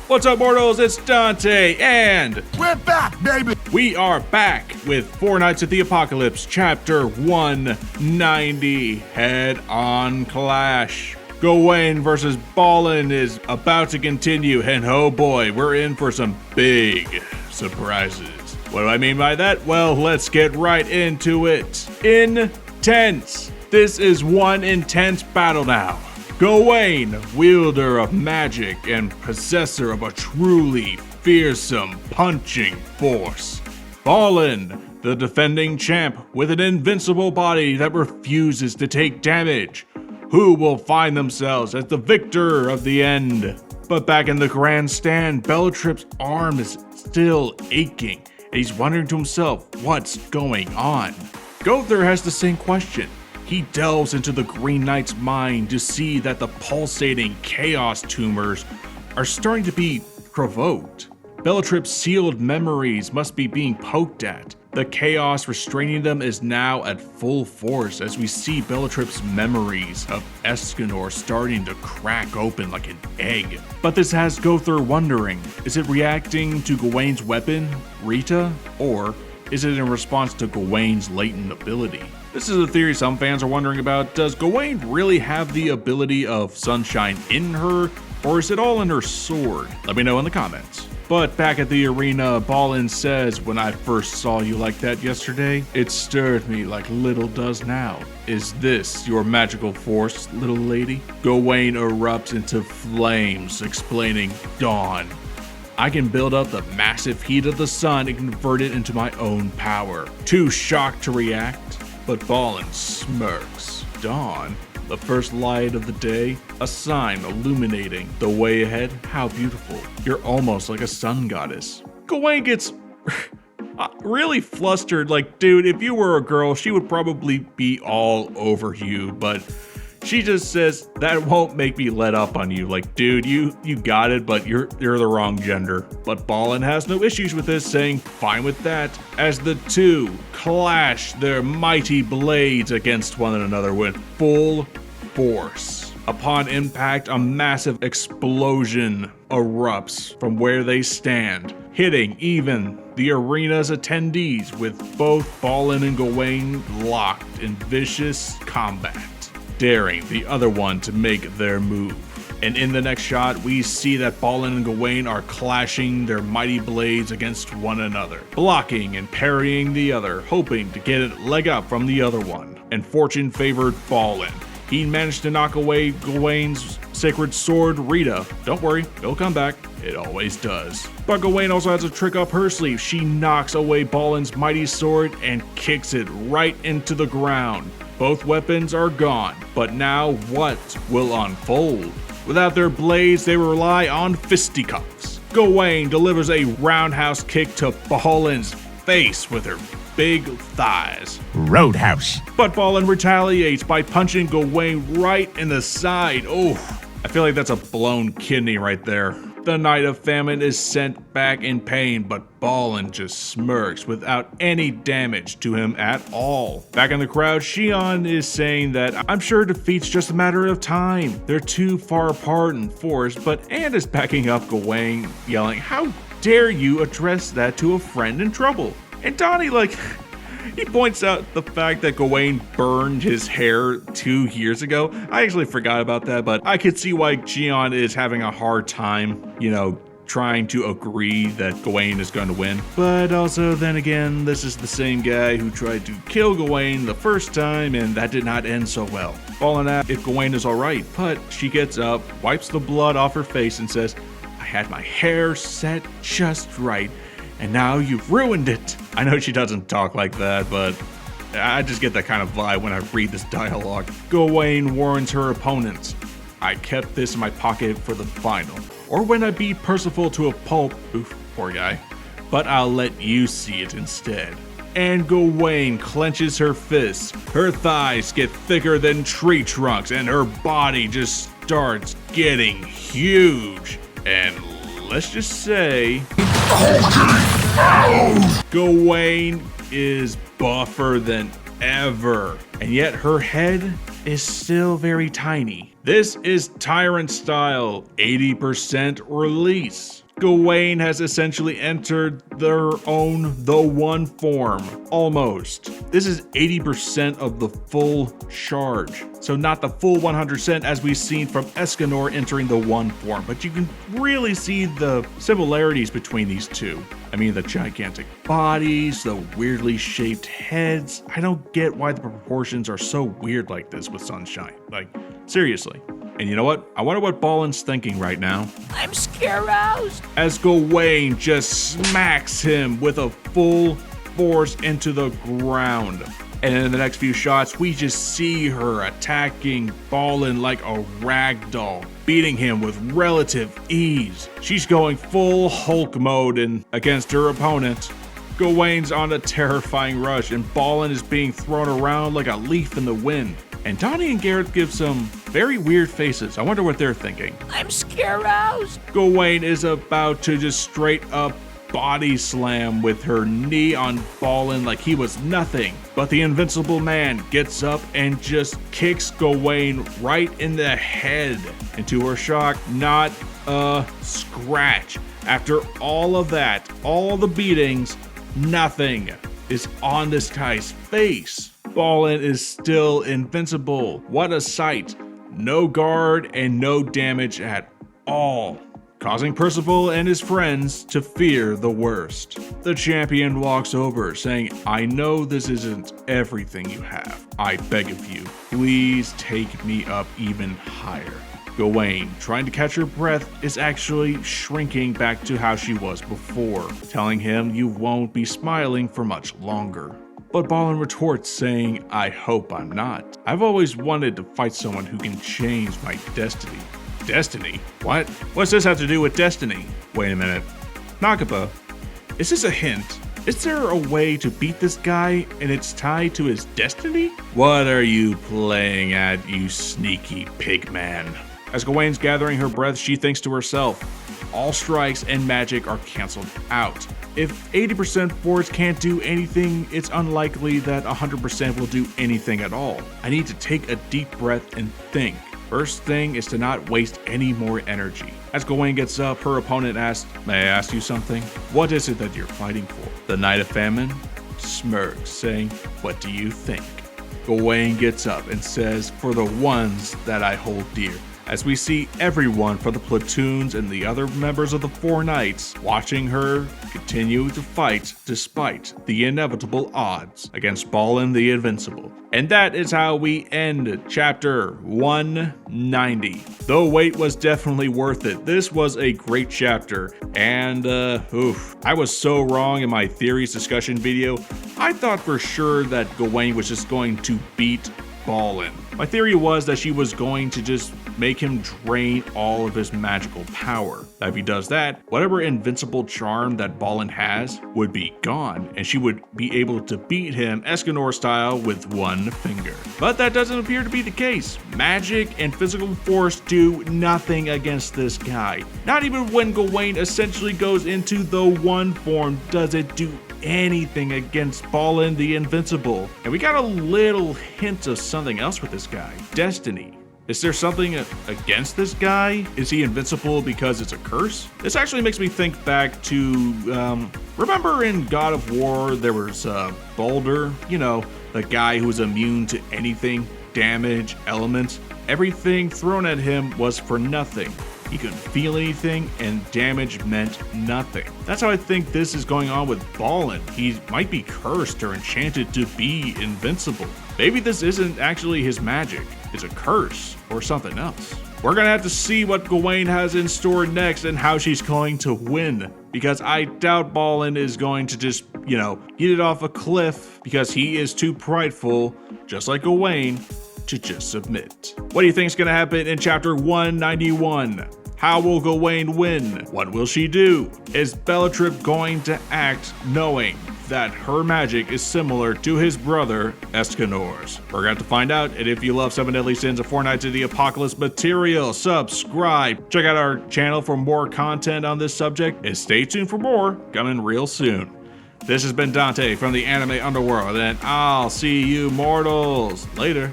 What's up, mortals? It's Dante, and we're back, baby! We are back with Four Nights at the Apocalypse, Chapter 190, Head-On Clash. Gawain versus Balin is about to continue, and oh boy, we're in for some big surprises. What do I mean by that? Well, let's get right into it. Intense! This is one intense battle now. Gawain, wielder of magic and possessor of a truly fearsome punching force. Balin, the defending champ with an invincible body that refuses to take damage, who will find themselves as the victor of the end. But back in the grandstand, Bellatrip's arm is still aching, and he's wondering to himself what's going on. 𝐸𝐿thr has the same question. He delves into the Green Knight's mind to see that the pulsating chaos tumors are starting to be provoked. Bellatrip's sealed memories must be being poked at. The chaos restraining them is now at full force as we see Bellatrip's memories of Escanor starting to crack open like an egg. But this has 𝐸𝐿thr wondering, is it reacting to Gawain's weapon, Rita, or is it in response to Gawain's latent ability? This is a theory some fans are wondering about. Does Gawain really have the ability of sunshine in her, or is it all in her sword? Let me know in the comments. But back at the arena, Balin says, when I first saw you like that yesterday, it stirred me like little does now. Is this your magical force, little lady? Gawain erupts into flames, explaining, Dawn. I can build up the massive heat of the sun and convert it into my own power. Too shocked to react, but Balin smirks. Dawn, the first light of the day, a sign illuminating the way ahead. How beautiful. You're almost like a sun goddess. Gawain gets really flustered. Like, dude, if you were a girl, she would probably be all over you, but she just says, that won't make me let up on you. Like, dude, you got it, but you're the wrong gender. But Balin has no issues with this, saying fine with that, as the two clash their mighty blades against one another with full force. Upon impact, a massive explosion erupts from where they stand, hitting even the arena's attendees, with both Balin and Gawain locked in vicious combat, daring the other one to make their move. And in the next shot, we see that Balin and Gawain are clashing their mighty blades against one another, blocking and parrying the other, hoping to get a leg up from the other one. And fortune favored Balin. He managed to knock away Gawain's sacred sword, Rita. Don't worry, it'll come back. It always does. But Gawain also has a trick up her sleeve. She knocks away Balin's mighty sword and kicks it right into the ground. Both weapons are gone, but now what will unfold? Without their blades, they rely on fisticuffs. Gawain delivers a roundhouse kick to Balin's face with her big thighs. Roadhouse. But Balin retaliates by punching Gawain right in the side. Oh, I feel like that's a blown kidney right there. The Knight of Famine is sent back in pain, but Balin just smirks without any damage to him at all. Back in the crowd, 𝐸𝐿 is saying that I'm sure defeat's just a matter of time. They're too far apart in force, but 𝐸𝐿 is backing up Gawain, yelling, how dare you address that to a friend in trouble? And Donnie, he points out the fact that Gawain burned his hair 2 years ago. I actually forgot about that, but I could see why 𝐸𝐿 is having a hard time, trying to agree that Gawain is going to win. But also, then again, this is the same guy who tried to kill Gawain the first time, and that did not end so well. Balin asks if Gawain is alright, but she gets up, wipes the blood off her face, and says, I had my hair set just right, and now you've ruined it. I know she doesn't talk like that, but I just get that kind of vibe when I read this dialogue. Gawain warns her opponents, I kept this in my pocket for the final, or when I beat Percival to a pulp, oof, poor guy, but I'll let you see it instead. And Gawain clenches her fists, her thighs get thicker than tree trunks, and her body just starts getting huge. And let's just say, Gawain is buffer than ever, and yet her head is still very tiny. This is Tyrant style, 80% release. Gawain has essentially entered their own The One form, almost. This is 80% of the full charge. So not the full 100% as we've seen from Escanor entering the One form, but you can really see the similarities between these two. I mean, the gigantic bodies, the weirdly shaped heads. I don't get why the proportions are so weird like this with Sunshine. Like, seriously. And you know what? I wonder what Balin's thinking right now. I'm Shyrose. As Gawain just smacks him with a full force into the ground. And in the next few shots, we just see her attacking Balin like a ragdoll, beating him with relative ease. She's going full Hulk mode against her opponent. Gawain's on a terrifying rush, and Balin is being thrown around like a leaf in the wind. And Donnie and Garrett give some very weird faces. I wonder what they're thinking. I'm Shyrose. Gawain is about to just straight up body slam with her knee on Balin like he was nothing. But the Invincible Man gets up and just kicks Gawain right in the head. And to her shock, not a scratch. After all of that, all the beatings, nothing is on this guy's face. Balin is still invincible. What a sight. No guard and no damage at all, causing Percival and his friends to fear the worst. The champion walks over, saying, I know this isn't everything you have. I beg of you, please take me up even higher. Gawain, trying to catch her breath, is actually shrinking back to how she was before, telling him you won't be smiling for much longer. But Balin retorts, saying, I hope I'm not. I've always wanted to fight someone who can change my destiny. Destiny? What? What's this have to do with destiny? Wait a minute. 𝐿𝐴𝐾𝐿, is this a hint? Is there a way to beat this guy and it's tied to his destiny? What are you playing at, you sneaky pig man? As Gawain's gathering her breath, she thinks to herself, all strikes and magic are canceled out. If 80% force can't do anything, it's unlikely that 100% will do anything at all. I need to take a deep breath and think. First thing is to not waste any more energy. As Gawain gets up, her opponent asks, may I ask you something? What is it that you're fighting for? The Knight of Famine smirks, saying, what do you think? Gawain gets up and says, for the ones that I hold dear. As we see everyone from the platoons and the other members of the Four Knights watching her continue to fight despite the inevitable odds against Balin the Invincible. And that is how we end chapter 190. The wait was definitely worth it. This was a great chapter, and I was so wrong in my theories discussion video. I thought for sure that Gawain was just going to beat Balin. My theory was that she was going to just make him drain all of his magical power. If he does that, whatever invincible charm that Balin has would be gone, and she would be able to beat him Escanor style with one finger. But that doesn't appear to be the case. Magic and physical force do nothing against this guy. Not even when Gawain essentially goes into the One form does it do anything against Balin the Invincible. And we got a little hint of something else with this guy. Destiny. Is there something against this guy? Is he invincible because it's a curse? This actually makes me think back to, remember in God of War, there was Baldur, you know, the guy who was immune to anything, damage, elements. Everything thrown at him was for nothing. He couldn't feel anything, and damage meant nothing. That's how I think this is going on with Balin. He might be cursed or enchanted to be invincible. Maybe this isn't actually his magic. It's a curse or something else. We're gonna have to see what Gawain has in store next and how she's going to win, because I doubt Balin is going to just, you know, get it off a cliff because he is too prideful, just like Gawain, to just submit. What do you think is going to happen in chapter 191? How will Gawain win? What will she do? Is Bellatrip going to act knowing that her magic is similar to his brother Escanor's? We're going to find out, and if you love 7 Deadly Sins of 4 Knights of the Apocalypse material, subscribe. Check out our channel for more content on this subject, and stay tuned for more coming real soon. This has been Dante from the Anime Underworld, and I'll see you mortals later.